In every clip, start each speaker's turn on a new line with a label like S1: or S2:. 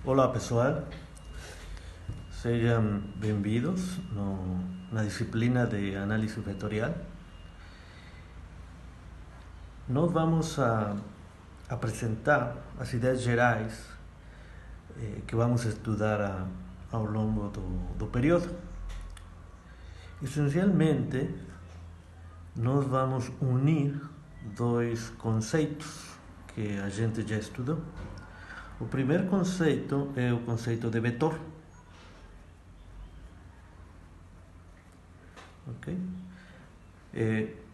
S1: Olá pessoal, sejam bem-vindos na disciplina de análise vetorial. Nós vamos a apresentar as ideias gerais que vamos estudar ao longo do período. Essencialmente, nós vamos unir dois conceitos que a gente já estudou. O primeiro conceito é o conceito de vetor. Okay?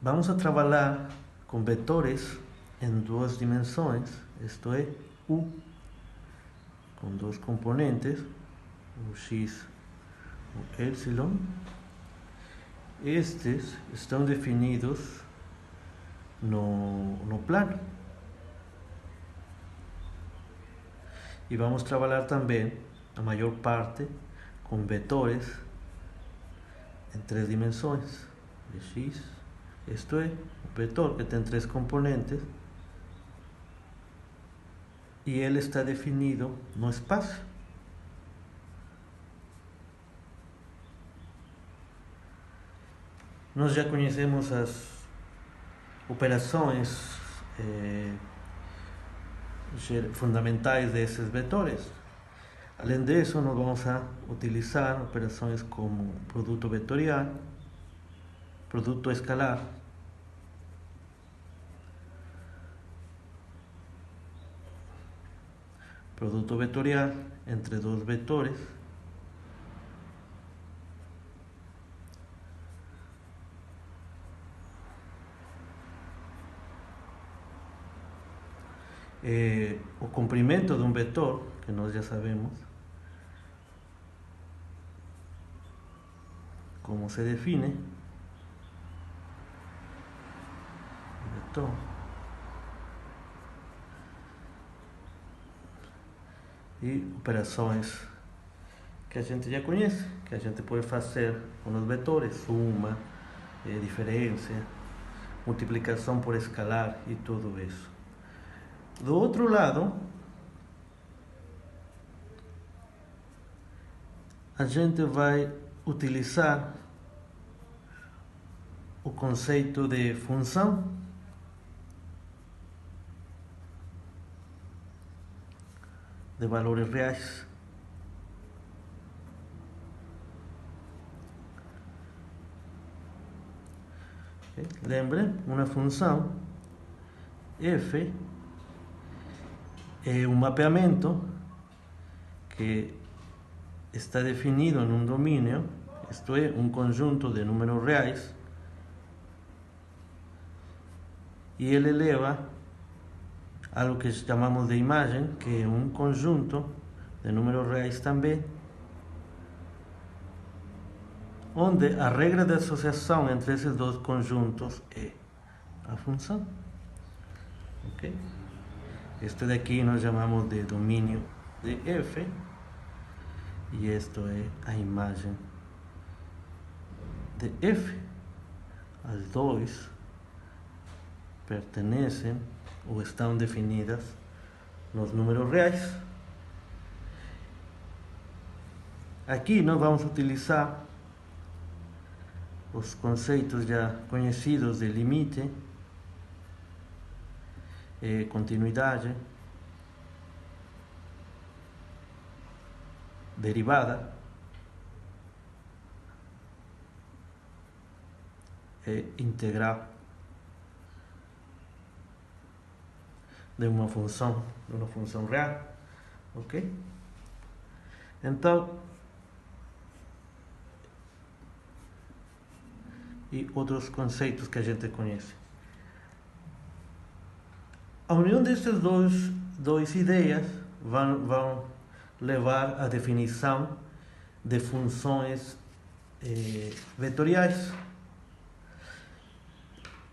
S1: Vamos a trabalhar com vetores em duas dimensões, isto é, U, com dois componentes, o x e o epsilon. Estes estão definidos no plano. E vamos trabalhar também, a maior parte, com vetores em três dimensões, de x, isto é, um vetor que tem três componentes e ele está definido no espaço. Nós já conhecemos as operações fundamentais desses vetores. Além disso, nós vamos a utilizar operações como produto vetorial, produto escalar, produto vetorial entre dois vetores, o comprimento de um vetor, que nós já sabemos como se define, vetor e operações que a gente já conhece, que a gente pode fazer com os vetores, suma, diferença, multiplicação por escalar e tudo isso. Do outro lado, a gente vai utilizar o conceito de função de valores reais. Lembre, uma função f é um mapeamento que está definido em um domínio, isto é, um conjunto de números reais, e ele leva a algo que chamamos de imagem, que é um conjunto de números reais também, onde a regra de associação entre esses dois conjuntos é a função. Ok? Este daqui nós chamamos de domínio de f, e isto é a imagem de f. As duas pertencem ou estão definidas nos números reais. Aqui nós vamos utilizar os conceitos já conhecidos de limite, continuidade, derivada e integral de uma função real, ok? Então, e outros conceitos que a gente conhece. A união dessas duas ideias vão levar à definição de funções vetoriais.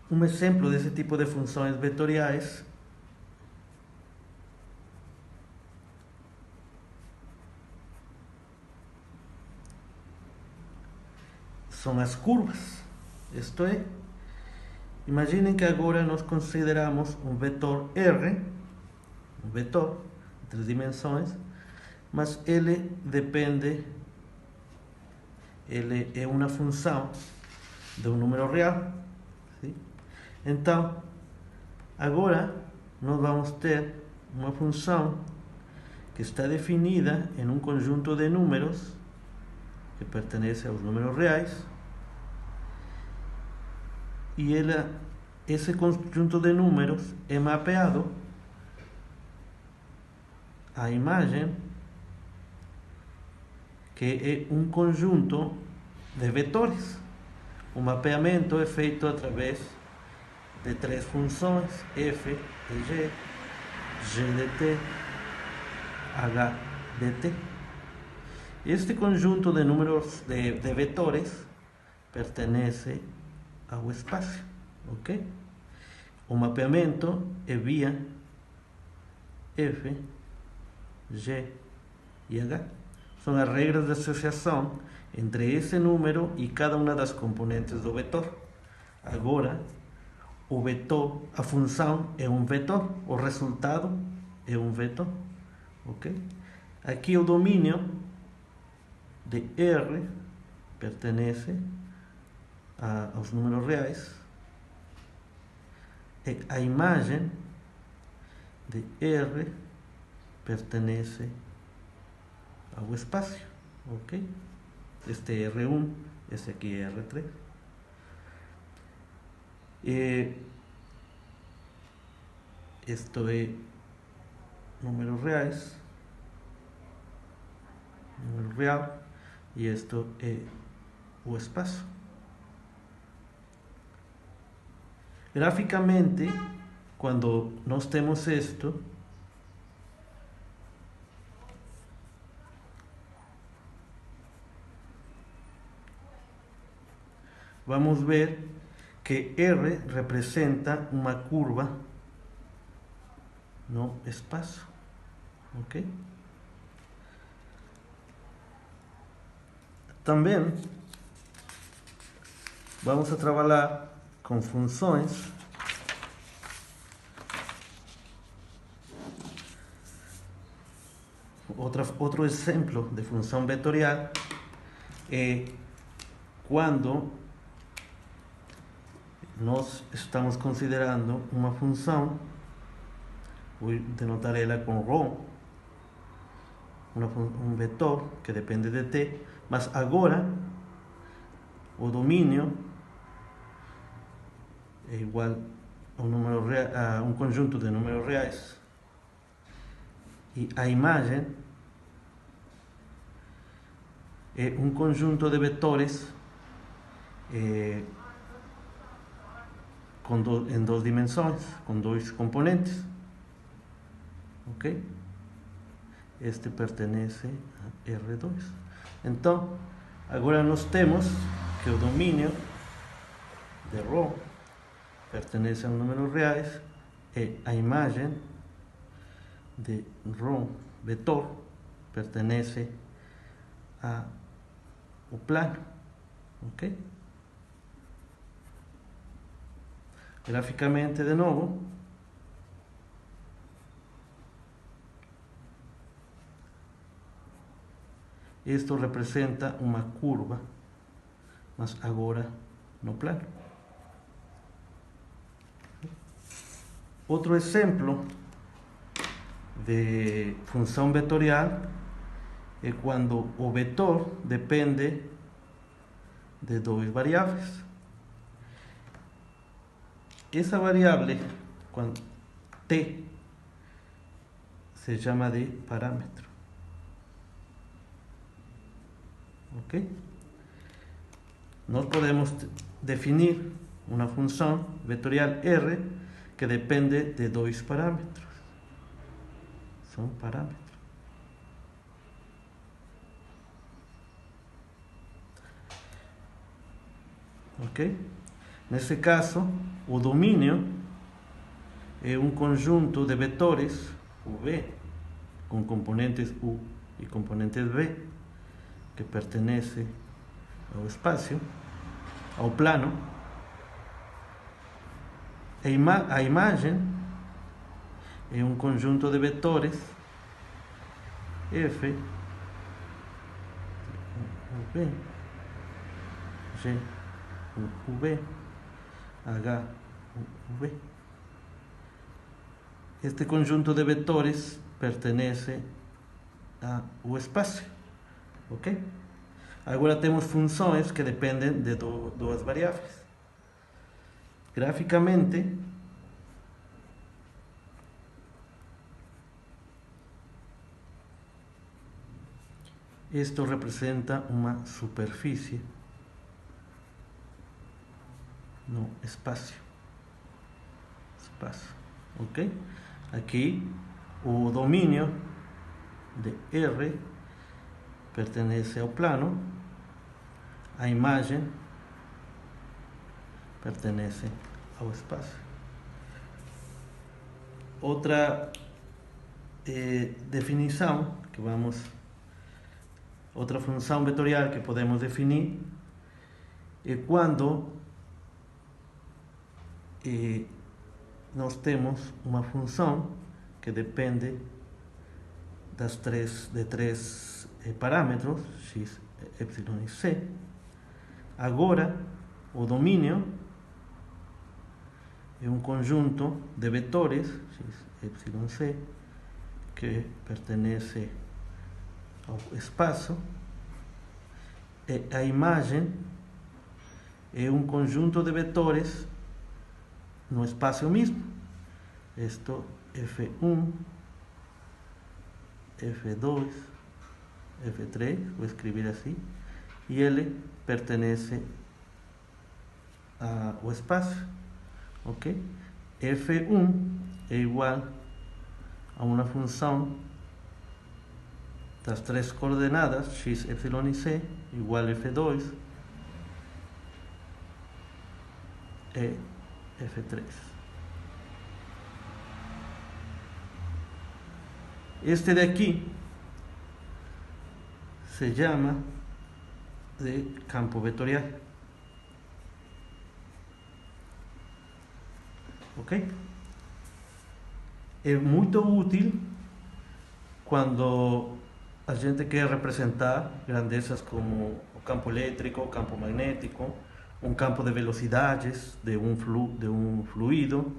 S1: Um exemplo desse tipo de funções vetoriais são as curvas. Isto é, imaginem que agora nós consideramos um vetor R, um vetor de três dimensões, mas ele depende, ele é uma função de um número real. Sim? Então, agora nós vamos ter uma função que está definida em um conjunto de números que pertenece aos números reais, e esse conjunto de números é mapeado à imagem, que é um conjunto de vetores. O mapeamento é feito através de três funções: f de g, g de t, h de t. Este conjunto de números de vetores pertenece ao espaço, ok? O mapeamento é via f, g e h. São as regras de associação entre esse número e cada uma das componentes do vetor. Agora, o vetor, a função é um vetor, o resultado é um vetor, ok? Aqui o domínio de R pertence aos números reais, e a imagem de R pertence ao espaço, ok? Este é R1, este aqui é R3. Isto é números reais, número real, e isto é o espaço. Graficamente, quando nós temos isto, vamos ver que R representa uma curva no espaço, ok? Também vamos a trabalhar com funções outro exemplo de função vetorial é quando nós estamos considerando uma função, vou denotar ela com ρ, um vetor que depende de t, mas agora o domínio é igual a um conjunto de números reais, e a imagem é um conjunto de vetores em duas dimensões, com dois componentes, ok? Este pertence a R2. Então, agora nós temos que o domínio de ρ pertence aos números reais, e a imagem de ρ vetor pertence ao plano, ok? Graficamente, de novo, isto representa uma curva, mas agora no plano. Outro exemplo de função vetorial é quando o vetor depende de duas variáveis. Essa variável, quando t, se chama de parâmetro, ok? Nós podemos definir uma função vetorial R que depende de dois parâmetros. São parâmetros. Ok? Nesse caso, o domínio é um conjunto de vetores, o V, com componentes U e componentes V, que pertenece ao espaço, ao plano. A imagem é um conjunto de vetores F, V, G, V, H, V. Este conjunto de vetores pertenece ao espaço, ok? Agora temos funções que dependem de duas variáveis. Graficamente, isto representa uma superfície no espaço, ok? Aqui o domínio de R pertenece ao plano, a imagem pertenece ao espaço. Outra definição que outra função vetorial que podemos definir é quando nós temos uma função que depende de três parâmetros, x, y e c. Agora, o domínio é um conjunto de vetores, x, y, c, que pertence ao espaço, e a imagem é um conjunto de vetores no espaço mesmo. Isto F1, F2, F3, vou escrever assim, e ele pertence ao espaço, ok? F1 é igual a uma função das três coordenadas, x, y e c, igual a F2 e F3. Este de aqui se chama de campo vetorial, ok? É muito útil quando a gente quer representar grandezas como o campo elétrico, o campo magnético, um campo de velocidades de um fluido,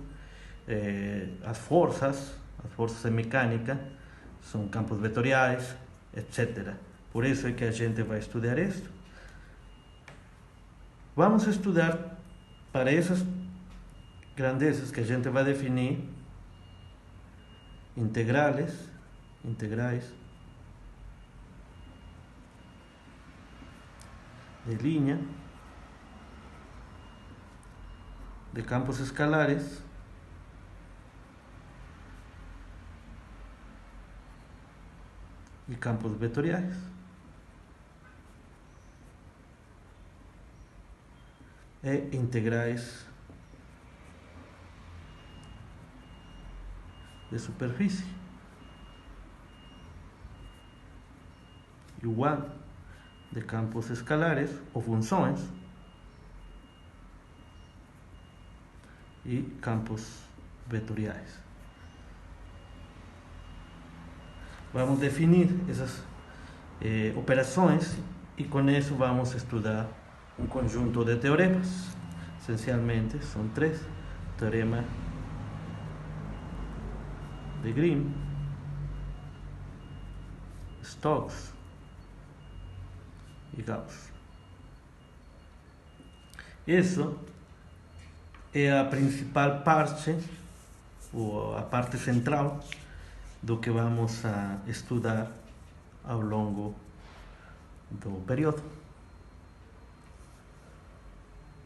S1: as forças em mecânica são campos vetoriais, etc. Por isso é que a gente vai estudar isto. Vamos estudar para essas grandezas que a gente vai definir integrais de linha, de campos escalares e campos vetoriais. E integrais de superfície, igual de campos escalares ou funções e campos vetoriais. Vamos definir essas operações e com isso vamos estudar um conjunto de teoremas. Essencialmente são três: teorema de Grimm, Stokes e Gauss. Isso é a principal parte, ou a parte central, do que vamos a estudar ao longo do período.